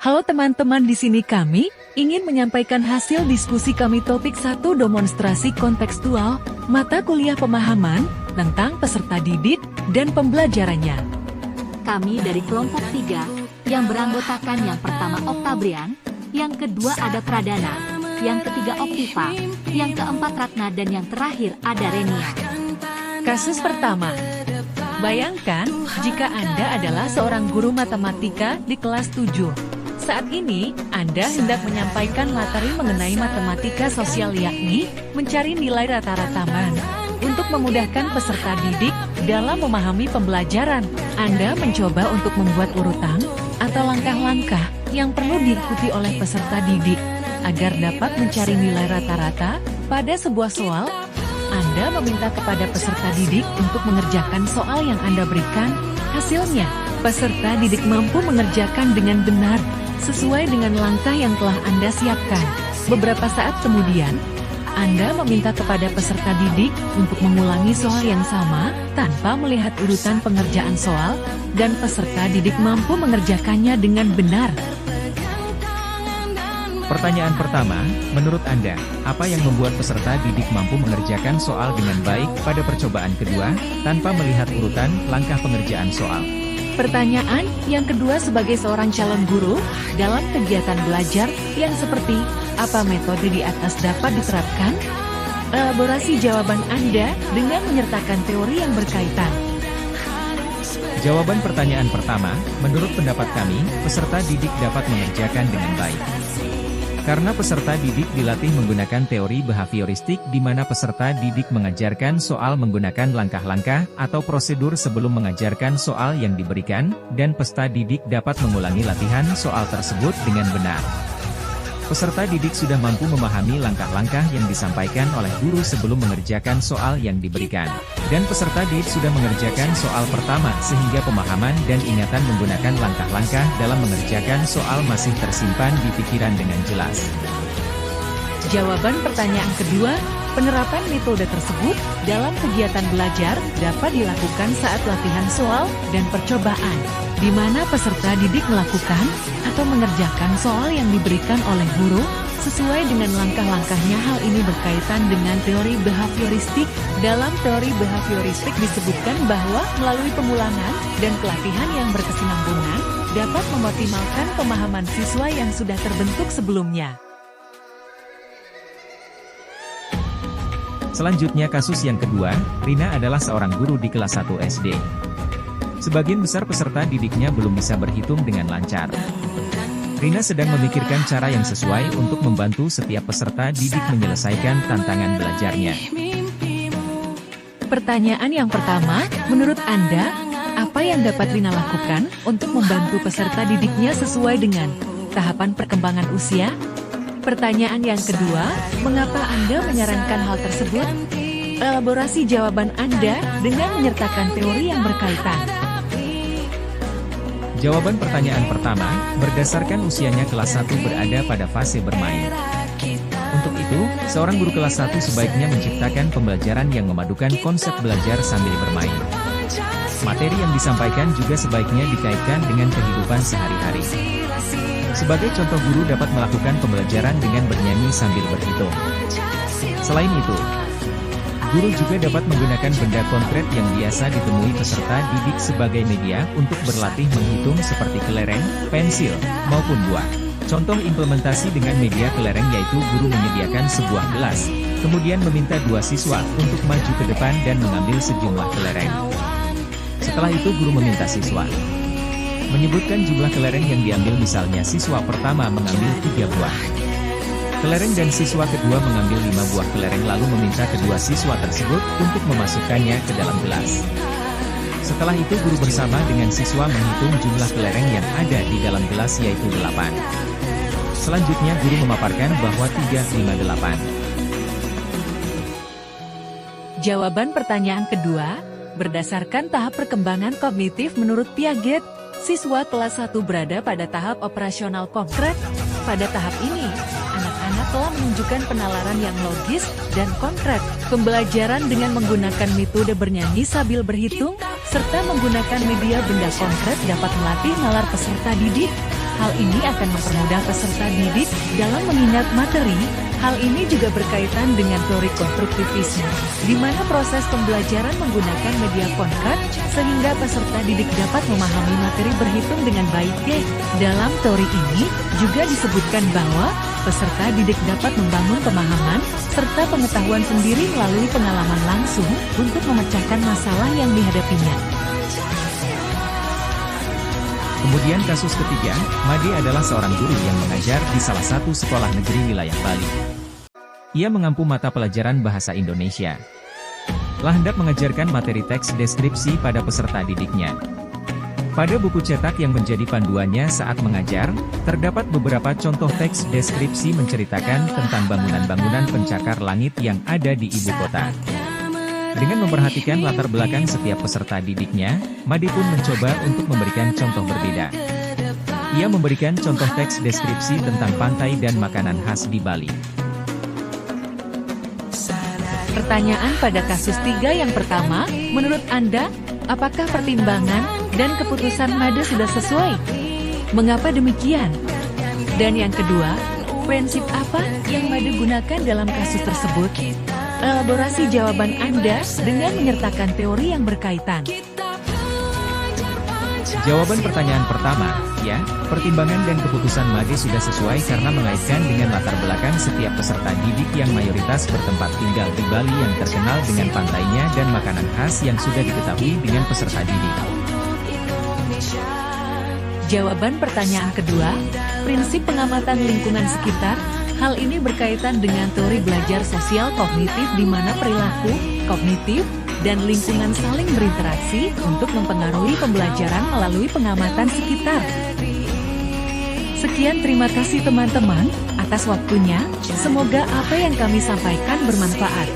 Halo teman-teman, di sini kami ingin menyampaikan hasil diskusi kami topik 1 demonstrasi kontekstual mata kuliah pemahaman tentang peserta didik dan pembelajarannya. Kami dari kelompok 3 yang beranggotakan yang pertama Oktabrian, yang kedua ada Pradana, yang ketiga Oktiva, yang keempat Ratna, dan yang terakhir ada Renia. Kasus pertama. Bayangkan jika Anda adalah seorang guru matematika di kelas 7. Saat ini, Anda hendak menyampaikan materi mengenai matematika sosial, yakni mencari nilai rata-rata MAN. Untuk memudahkan peserta didik dalam memahami pembelajaran, Anda mencoba untuk membuat urutan atau langkah-langkah yang perlu diikuti oleh peserta didik agar dapat mencari nilai rata-rata pada sebuah soal. Anda meminta kepada peserta didik untuk mengerjakan soal yang Anda berikan. Hasilnya, peserta didik mampu mengerjakan dengan benar sesuai dengan langkah yang telah Anda siapkan. Beberapa saat kemudian, Anda meminta kepada peserta didik untuk mengulangi soal yang sama tanpa melihat urutan pengerjaan soal, dan peserta didik mampu mengerjakannya dengan benar. Pertanyaan pertama, menurut Anda, apa yang membuat peserta didik mampu mengerjakan soal dengan baik pada percobaan kedua, tanpa melihat urutan langkah pengerjaan soal? Pertanyaan yang kedua, sebagai seorang calon guru, dalam kegiatan belajar yang seperti apa metode di atas dapat diterapkan? Elaborasi jawaban Anda dengan menyertakan teori yang berkaitan. Jawaban pertanyaan pertama, menurut pendapat kami, peserta didik dapat mengerjakan dengan baik. Karena peserta didik dilatih menggunakan teori behavioristik, di mana peserta didik mengajarkan soal menggunakan langkah-langkah atau prosedur sebelum mengajarkan soal yang diberikan, dan peserta didik dapat mengulangi latihan soal tersebut dengan benar. Peserta didik sudah mampu memahami langkah-langkah yang disampaikan oleh guru sebelum mengerjakan soal yang diberikan. Dan peserta didik sudah mengerjakan soal pertama, sehingga pemahaman dan ingatan menggunakan langkah-langkah dalam mengerjakan soal masih tersimpan di pikiran dengan jelas. Jawaban pertanyaan kedua, penerapan metode tersebut dalam kegiatan belajar dapat dilakukan saat latihan soal dan percobaan, di mana peserta didik melakukan atau mengerjakan soal yang diberikan oleh guru sesuai dengan langkah-langkahnya. Hal ini berkaitan dengan teori behavioristik. Dalam teori behavioristik disebutkan bahwa melalui pengulangan dan pelatihan yang berkesinambungan dapat mengoptimalkan pemahaman siswa yang sudah terbentuk sebelumnya. Selanjutnya, kasus yang kedua, Rina adalah seorang guru di kelas 1 SD. Sebagian besar peserta didiknya belum bisa berhitung dengan lancar. Rina sedang memikirkan cara yang sesuai untuk membantu setiap peserta didik menyelesaikan tantangan belajarnya. Pertanyaan yang pertama, menurut Anda, apa yang dapat Rina lakukan untuk membantu peserta didiknya sesuai dengan tahapan perkembangan usia? Pertanyaan yang kedua, mengapa Anda menyarankan hal tersebut? Elaborasi jawaban Anda dengan menyertakan teori yang berkaitan. Jawaban pertanyaan pertama, berdasarkan usianya kelas 1 berada pada fase bermain. Untuk itu, seorang guru kelas 1 sebaiknya menciptakan pembelajaran yang memadukan konsep belajar sambil bermain. Materi yang disampaikan juga sebaiknya dikaitkan dengan kehidupan sehari-hari. Sebagai contoh, guru dapat melakukan pembelajaran dengan bernyanyi sambil berhitung. Selain itu, guru juga dapat menggunakan benda konkret yang biasa ditemui peserta didik sebagai media untuk berlatih menghitung seperti kelereng, pensil, maupun buah. Contoh implementasi dengan media kelereng yaitu guru menyediakan sebuah gelas, kemudian meminta 2 siswa untuk maju ke depan dan mengambil sejumlah kelereng. Setelah itu guru meminta siswa menyebutkan jumlah kelereng yang diambil, misalnya siswa pertama mengambil 3 buah kelereng dan siswa kedua mengambil 5 buah kelereng, lalu meminta kedua siswa tersebut untuk memasukkannya ke dalam gelas. Setelah itu guru bersama dengan siswa menghitung jumlah kelereng yang ada di dalam gelas, yaitu 8. Selanjutnya guru memaparkan bahwa 3, 5, 8. Jawaban pertanyaan kedua, berdasarkan tahap perkembangan kognitif menurut Piaget, siswa kelas 1 berada pada tahap operasional konkret. Pada tahap ini, anak-anak telah menunjukkan penalaran yang logis dan konkret. Pembelajaran dengan menggunakan metode bernyanyi sambil berhitung, serta menggunakan media benda konkret dapat melatih nalar peserta didik. Hal ini akan mempermudah peserta didik dalam mengingat materi. Hal ini juga berkaitan dengan teori konstruktivisme, di mana proses pembelajaran menggunakan media konkat, sehingga peserta didik dapat memahami materi berhitung dengan baik. Dalam teori ini, juga disebutkan bahwa peserta didik dapat membangun pemahaman, serta pengetahuan sendiri melalui pengalaman langsung, untuk memecahkan masalah yang dihadapinya. Kemudian kasus ketiga, Made adalah seorang guru yang mengajar di salah satu sekolah negeri wilayah Bali. Ia mengampu mata pelajaran bahasa Indonesia. Lah hendak mengajarkan materi teks deskripsi pada peserta didiknya. Pada buku cetak yang menjadi panduannya saat mengajar, terdapat beberapa contoh teks deskripsi menceritakan tentang bangunan-bangunan pencakar langit yang ada di ibu kota. Dengan memperhatikan latar belakang setiap peserta didiknya, Made pun mencoba untuk memberikan contoh berbeda. Ia memberikan contoh teks deskripsi tentang pantai dan makanan khas di Bali. Pertanyaan pada kasus 3 yang pertama, menurut Anda, apakah pertimbangan dan keputusan Made sudah sesuai? Mengapa demikian? Dan yang kedua, prinsip apa yang Made gunakan dalam kasus tersebut? Elaborasi jawaban Anda dengan menyertakan teori yang berkaitan. Jawaban pertanyaan pertama, ya, pertimbangan dan keputusan Made sudah sesuai karena mengaitkan dengan latar belakang setiap peserta didik yang mayoritas bertempat tinggal di Bali yang terkenal dengan pantainya dan makanan khas yang sudah diketahui dengan peserta didik. Jawaban pertanyaan kedua, prinsip pengamatan lingkungan sekitar. Hal ini berkaitan dengan teori belajar sosial kognitif di mana perilaku, kognitif, dan lingkungan saling berinteraksi untuk mempengaruhi pembelajaran melalui pengamatan sekitar. Sekian, terima kasih teman-teman atas waktunya. Semoga apa yang kami sampaikan bermanfaat.